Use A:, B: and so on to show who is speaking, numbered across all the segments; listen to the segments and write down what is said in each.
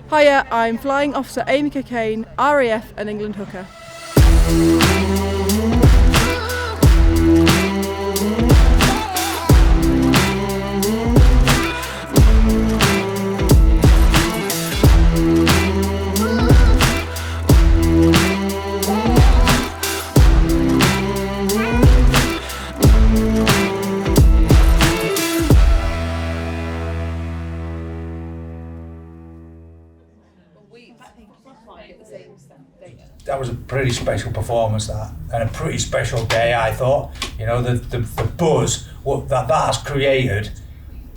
A: Hiya, I'm Flying Officer Amy Cokayne, RAF and England hooker.
B: That was a pretty special performance, that, and a pretty special day, I thought. You know, the buzz that has created.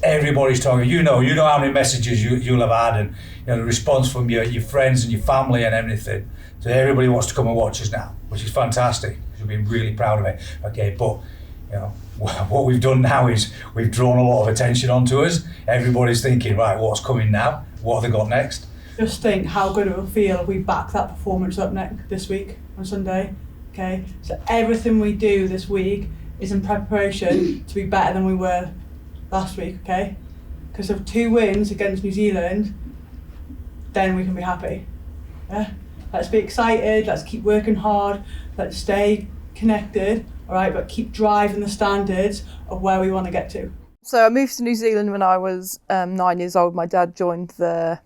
B: Everybody's talking. You know how many messages you'll have had, and you know the response from your friends and your family and everything. So everybody wants to come and watch us now, which is fantastic. We've been really proud of it. Okay, but you know what we've done now is we've drawn a lot of attention onto us. Everybody's thinking, right, what's coming now? What have they got next?
C: Just think how good it will feel if we back that performance up this week on Sunday. Okay, so everything we do this week is in preparation to be better than we were last week. Okay, because of 2 wins against New Zealand, then we can be happy. Yeah, let's be excited. Let's keep working hard. Let's stay connected. All right, but keep driving the standards of where we want to get to.
A: So I moved to New Zealand when I was 9 years old. My dad joined the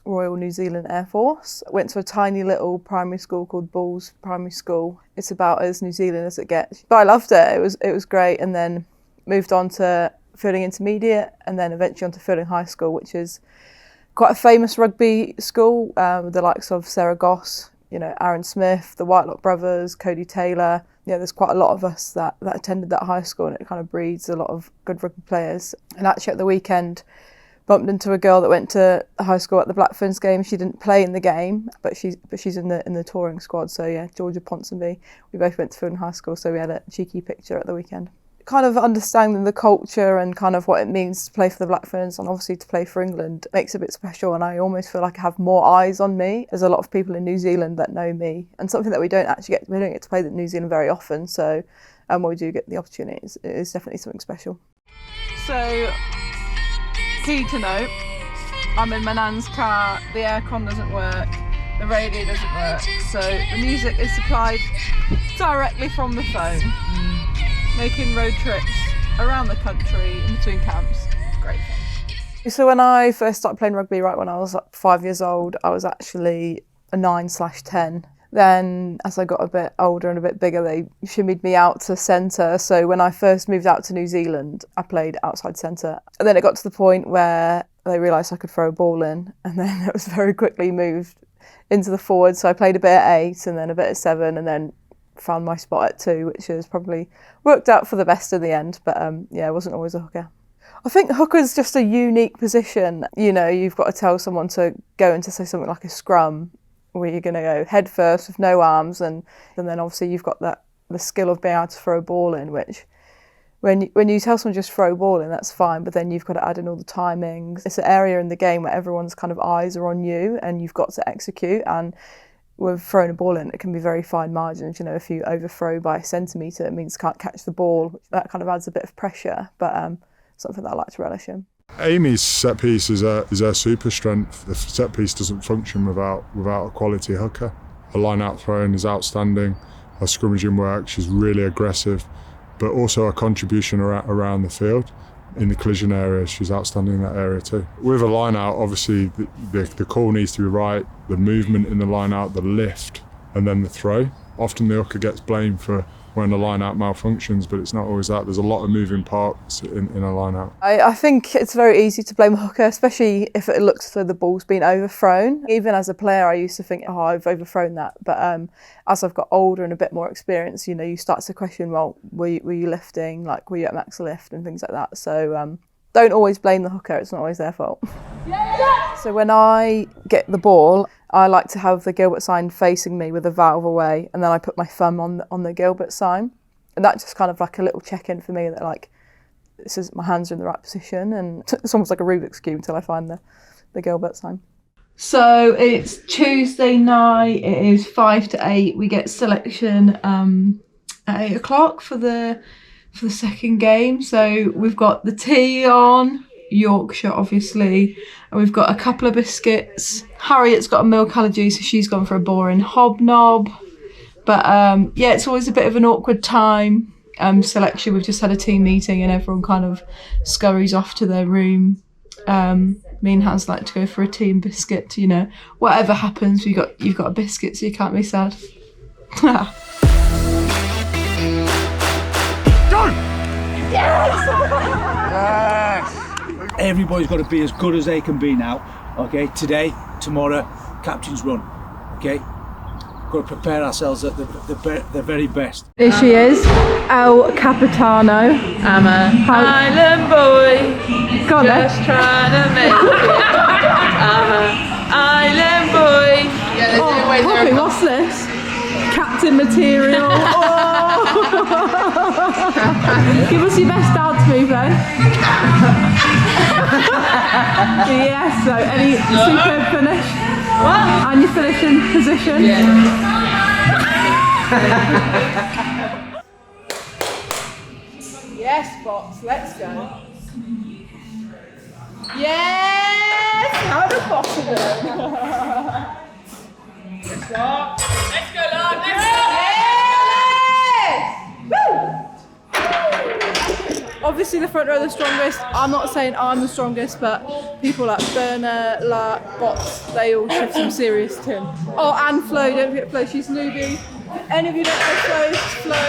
A: Royal New Zealand Air Force. I went to a tiny little primary school called Bulls Primary School. It's about as New Zealand as it gets. But I loved it. It was great. And then moved on to Fielding Intermediate and then eventually on to Fielding High School, which is quite a famous rugby school with the likes of Sarah Goss, you know, Aaron Smith, the Whitelock brothers, Cody Taylor. Yeah, there's quite a lot of us that attended that high school, and it kind of breeds a lot of good rugby players. And actually at the weekend, bumped into a girl that went to high school at the Blackferns game. She didn't play in the game, but she's in the touring squad. So yeah, Georgia Ponsonby. We both went to Fielding High School, so we had a cheeky picture at the weekend. Kind of understanding the culture and kind of what it means to play for the Blackferns and obviously to play for England makes it a bit special, and I almost feel like I have more eyes on me. There's a lot of people in New Zealand that know me, and something that we don't get to play in New Zealand very often. So when we do get the opportunity, it is definitely something special. So, key to note, I'm in my nan's car, the aircon doesn't work, the radio doesn't work, so the music is supplied directly from the phone. Making road trips around the country in between camps. It's great fun. So when I first started playing rugby, right when I was like 5 years old, I was actually a 9/10. Then as I got a bit older and a bit bigger, they shimmied me out to centre. So when I first moved out to New Zealand, I played outside centre. And then it got to the point where they realised I could throw a ball in, and then it was very quickly moved into the forward. So I played a bit at 8 and then a bit at 7 and then found my spot at 2, which has probably worked out for the best in the end. But yeah, I wasn't always a hooker. I think hooker's just a unique position. You know, you've got to tell someone to go into, say, something like a scrum, where you're going to go head first with no arms, and then obviously you've got the skill of being able to throw a ball in, which when you tell someone just throw a ball in, that's fine, but then you've got to add in all the timings. It's an area in the game where everyone's kind of eyes are on you and you've got to execute, and with throwing a ball in, it can be very fine margins. You know, if you overthrow by a centimetre, it means you can't catch the ball. That kind of adds a bit of pressure, but something that I like to relish in.
D: Amy's set piece is her super strength. The set piece doesn't function without a quality hooker. Her line out throwing is outstanding. Her scrummaging work, she's really aggressive, but also her contribution around the field. In the collision area, she's outstanding in that area too. With a line out, obviously the call needs to be right, the movement in the line out, the lift, and then the throw. Often the hooker gets blamed for when the line out malfunctions, but it's not always that. There's a lot of moving parts in a line out.
A: I think it's very easy to blame a hooker, especially if it looks as though the ball's been overthrown. Even as a player, I used to think, oh, I've overthrown that. But as I've got older and a bit more experience, you know, you start to question, well, were you lifting? Like, were you at max lift and things like that? So don't always blame the hooker. It's not always their fault. Yeah! So when I get the ball, I like to have the Gilbert sign facing me with a valve away, and then I put my thumb on the Gilbert sign, and that's just kind of like a little check-in for me that like this is my hands are in the right position, and it's almost like a Rubik's Cube until I find the Gilbert sign. So it's Tuesday night. It is 5 to 8. We get selection at 8 o'clock for the second game. So we've got the tee on. Yorkshire, obviously. And we've got a couple of biscuits. Harriet's got a milk allergy, so she's gone for a boring hobnob. But yeah, it's always a bit of an awkward time. Selection, we've just had a team meeting and everyone kind of scurries off to their room. Me and Hans like to go for a team biscuit, you know. Whatever happens, you've got a biscuit, so you can't be sad.
B: Everybody's got to be as good as they can be now. Okay, today, tomorrow, captain's run. Okay, got to prepare ourselves at the very best.
A: Here she is, El Capitano.
E: I'm an island boy,
A: Go on then.
E: just trying to make it. I'm an island boy. Yeah,
A: Oh, Poppy, what's this? Captain material. Oh. Give us your best dance move then. Yes, so any superb finish?
E: What?
A: And your finishing position? Yes, Box, let's go. Yes! How the bottom.
E: Let's go, lad. Let's
A: Yes! Woo! Obviously the front row are the strongest. I'm not saying I'm the strongest, but people like Berner, Lark, Bots, they all shift some serious tin. Oh, and Flo, don't forget Flo, she's newbie. If any of you don't know Flo, it's Flo.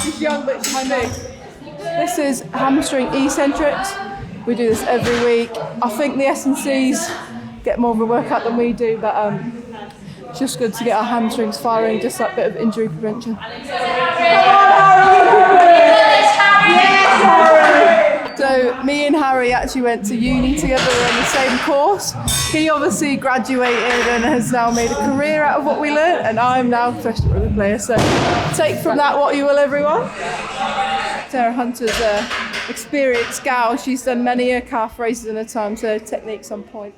A: She's young, but she's big. This is hamstring eccentrics. We do this every week. I think the S&Cs get more of a workout than we do, but it's just good to get our hamstrings firing, just like a bit of injury prevention. So me and Harry actually went to uni together, we're on the same course. He obviously graduated and has now made a career out of what we learned, and I'm now a professional rugby player, so take from that what you will, everyone. Sarah Hunter's an experienced gal. She's done many a calf raises in her time, so technique's on point.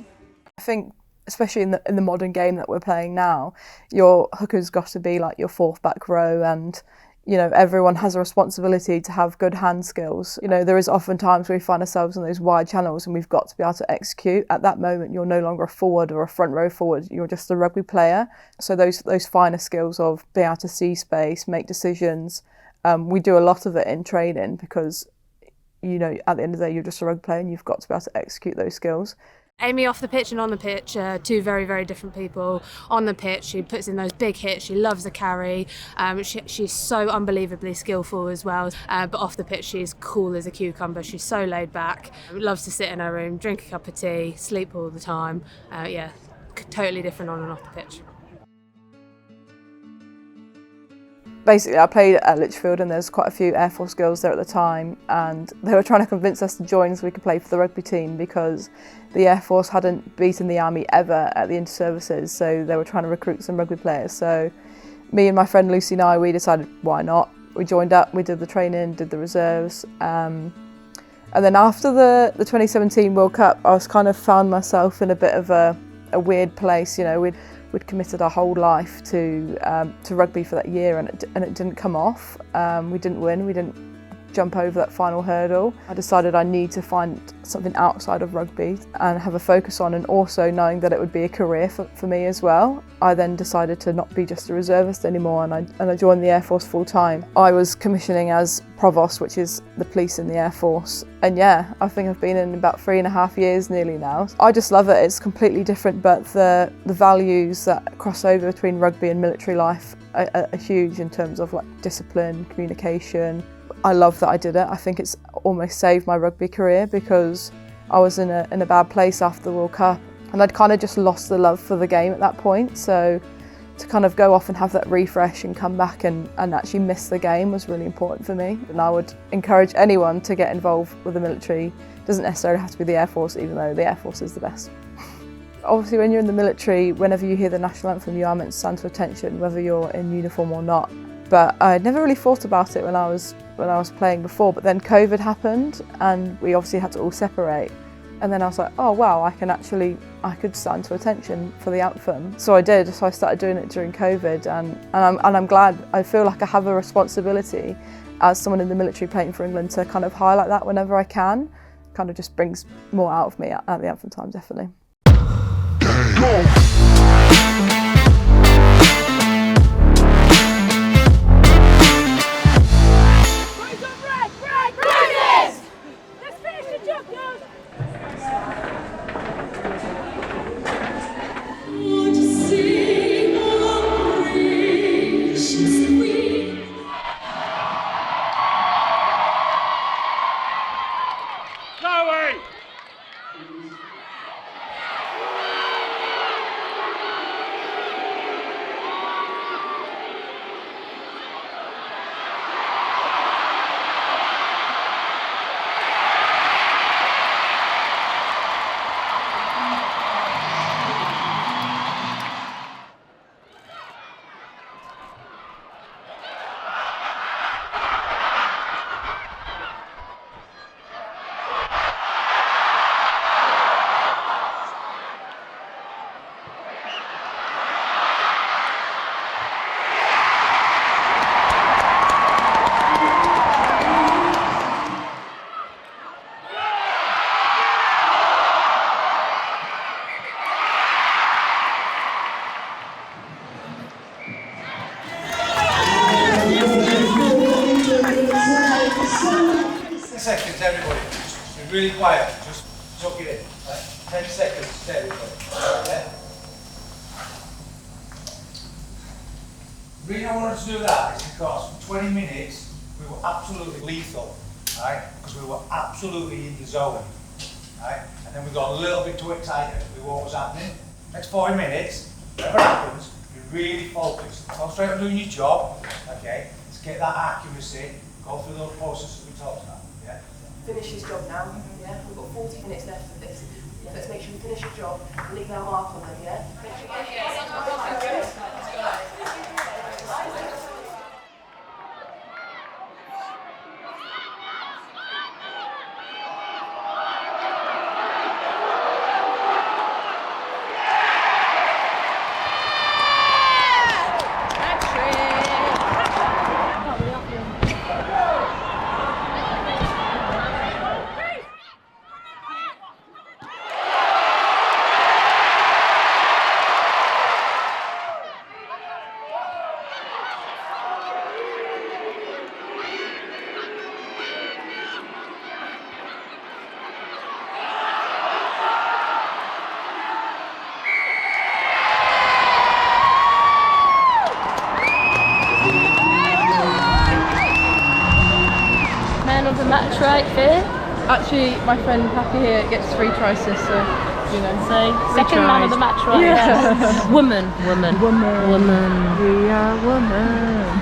A: I think especially in the modern game that we're playing now, your hooker's got to be like your fourth back row, and you know, everyone has a responsibility to have good hand skills. You know, there is often times where we find ourselves in those wide channels and we've got to be able to execute. At that moment, you're no longer a forward or a front row forward, you're just a rugby player. So those finer skills of being able to see space, make decisions, we do a lot of it in training because, you know, at the end of the day, you're just a rugby player and you've got to be able to execute those skills.
F: Amy off the pitch and on the pitch, two very, very different people. On the pitch, she puts in those big hits, she loves the carry, she's so unbelievably skillful as well, but off the pitch she's cool as a cucumber, she's so laid back, loves to sit in her room, drink a cup of tea, sleep all the time, yeah, totally different on and off the pitch.
A: Basically, I played at Lichfield and there's quite a few Air Force girls there at the time, and they were trying to convince us to join so we could play for the rugby team because the Air Force hadn't beaten the Army ever at the inter-services, so they were trying to recruit some rugby players. So me and my friend Lucy and I, we decided why not. We joined up, we did the training, did the reserves, and then after the 2017 World Cup, I was kind of found myself in a bit of a weird place. You know, we'd committed our whole life to rugby for that year, and it didn't come off. We didn't win. We didn't jump over that final hurdle. I decided I need to find something outside of rugby and have a focus on, and also knowing that it would be a career for me as well. I then decided to not be just a reservist anymore, and I joined the Air Force full time. I was commissioning as provost, which is the police in the Air Force, and yeah, I think I've been in about 3.5 years nearly now. I just love it. It's completely different, but the values that cross over between rugby and military life are huge in terms of like discipline, communication. I love that I did it. I think it's almost saved my rugby career because I was in a bad place after the World Cup, and I'd kind of just lost the love for the game at that point. So to kind of go off and have that refresh and come back and actually miss the game was really important for me. And I would encourage anyone to get involved with the military. It doesn't necessarily have to be the Air Force, even though the Air Force is the best. Obviously, when you're in the military, whenever you hear the national anthem, you are meant to stand to attention, whether you're in uniform or not. But I never really thought about it when I was playing before, but then COVID happened and we obviously had to all separate. And then I was like, oh wow, I could stand to attention for the anthem. So I did, so I started doing it during COVID, and I'm glad. I feel like I have a responsibility as someone in the military playing for England to kind of highlight that whenever I can. kind of just brings more out of me at the anthem time, definitely.
B: Seconds, everybody. Just be really quiet. Just suck it in. Right? 10 seconds. Stay, everybody. Yeah? The reason I wanted to do that is because for 20 minutes we were absolutely lethal, right? Because we were absolutely in the zone, right? And then we got a little bit too excited with what was happening. Next 40 minutes, whatever happens, be really focused. Concentrate on doing your job, okay? Let's get that accuracy. Go through those processes we talked about.
G: Finish his job now, yeah? We've got 40 minutes left of this. Yeah, let's make sure we finish your job and leave our mark on them, yeah? Make sure
H: Of the match right here.
E: Actually, my friend Happy here gets 3 tries, so you know.
H: So second man of the match right there. Woman.
E: We are women.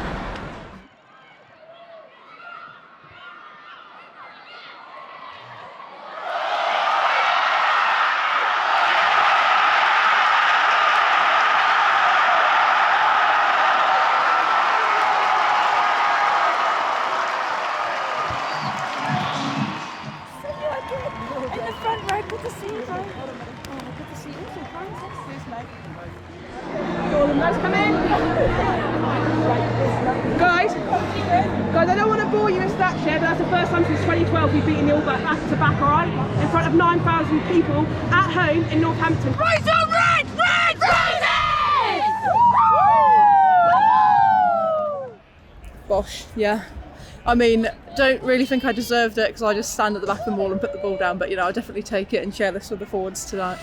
I: Guys, I don't want to bore you with stats here, but that's the first time since 2012 we've beaten the All Blacks back to back, alright? In front of 9,000 people at home in Northampton. Right on red! Red!
A: Bosh, yeah. I mean, don't really think I deserved it because I just stand at the back of the ball and put the ball down, but you know, I'll definitely take it and share this with the forwards tonight.